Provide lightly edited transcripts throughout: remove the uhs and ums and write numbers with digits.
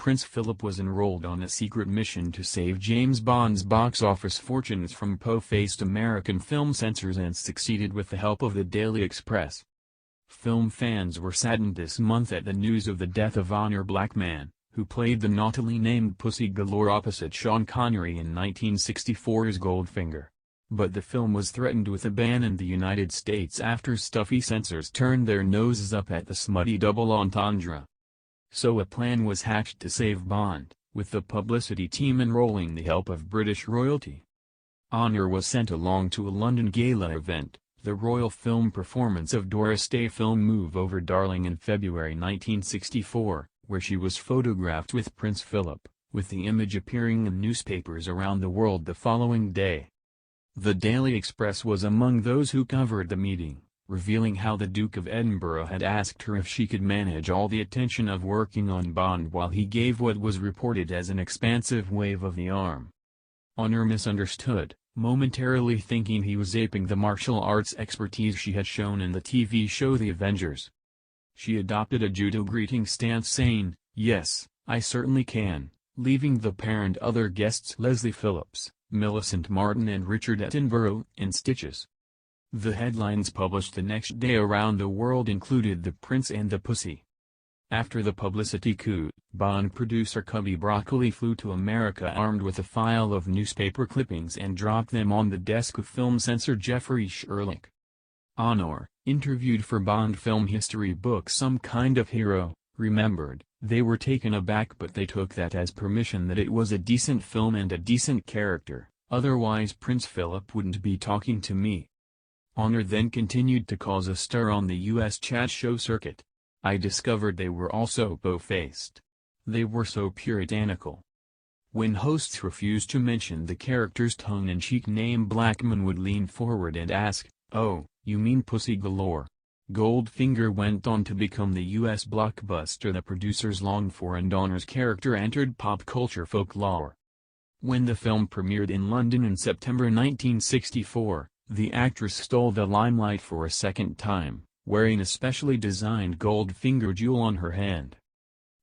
Prince Philip was enrolled on a secret mission to save James Bond's box office fortunes from po-faced American film censors and succeeded with the help of the Daily Express. Film fans were saddened this month at the news of the death of Honor Blackman, who played the naughtily named Pussy Galore opposite Sean Connery in 1964's Goldfinger. But the film was threatened with a ban in the United States after stuffy censors turned their noses up at the smutty double entendre. So a plan was hatched to save Bond, with the publicity team enrolling the help of British royalty. Honor was sent along to a London gala event, the royal film performance of Doris Day's film Move Over Darling in February 1964, where she was photographed with Prince Philip, with the image appearing in newspapers around the world the following day. The Daily Express was among those who covered the meeting, revealing how the Duke of Edinburgh had asked her if she could manage all the attention of working on Bond while he gave what was reported as an expansive wave of the arm. Honor misunderstood, momentarily thinking he was aping the martial arts expertise she had shown in the TV show The Avengers. She adopted a judo greeting stance saying, "Yes, I certainly can," leaving the pair and other guests Leslie Phillips, Millicent Martin and Richard Attenborough in stitches. The headlines published the next day around the world included The Prince and the Pussy. After the publicity coup, Bond producer Cubby Broccoli flew to America armed with a file of newspaper clippings and dropped them on the desk of film censor Jeffrey Sherlock. Honor, interviewed for Bond film history book Some Kind of Hero, remembered, "They were taken aback but they took that as permission that it was a decent film and a decent character, otherwise Prince Philip wouldn't be talking to me." Honor then continued to cause a stir on the US chat show circuit. "I discovered they were also po-faced. They were so puritanical." When hosts refused to mention the character's tongue-in-cheek name, Blackman would lean forward and ask, "Oh, you mean Pussy Galore?" Goldfinger went on to become the US blockbuster the producers longed for, and Honor's character entered pop culture folklore. When the film premiered in London in September 1964, the actress stole the limelight for a second time, wearing a specially designed Goldfinger jewel on her hand.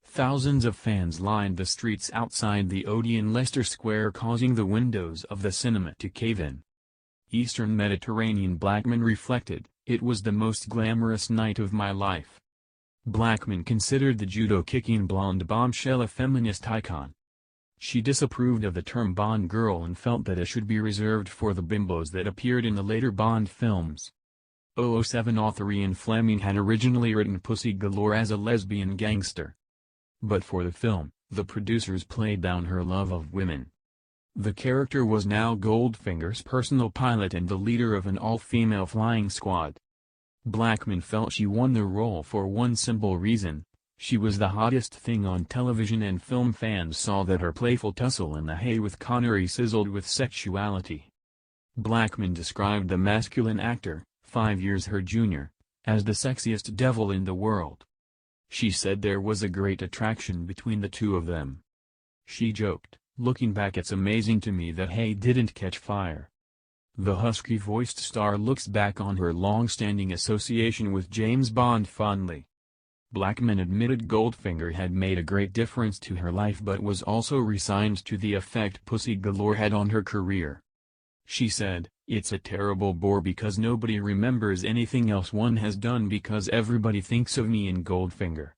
Thousands of fans lined the streets outside the Odeon Leicester Square, causing the windows of the cinema to cave in. Eastern Mediterranean Blackman reflected, "It was the most glamorous night of my life." Blackman considered the judo-kicking blonde bombshell a feminist icon. She disapproved of the term Bond girl and felt that it should be reserved for the bimbos that appeared in the later Bond films. 007 author Ian Fleming had originally written Pussy Galore as a lesbian gangster. But for the film, the producers played down her love of women. The character was now Goldfinger's personal pilot and the leader of an all-female flying squad. Blackman felt she won the role for one simple reason: she was the hottest thing on television, and film fans saw that her playful tussle in the hay with Connery sizzled with sexuality. Blackman described the masculine actor, 5 years her junior, as the sexiest devil in the world. She said there was a great attraction between the two of them. She joked, "Looking back, it's amazing to me that hay didn't catch fire." The husky-voiced star looks back on her long-standing association with James Bond fondly. Blackman admitted Goldfinger had made a great difference to her life but was also resigned to the effect Pussy Galore had on her career. She said, "It's a terrible bore because nobody remembers anything else one has done because everybody thinks of me in Goldfinger."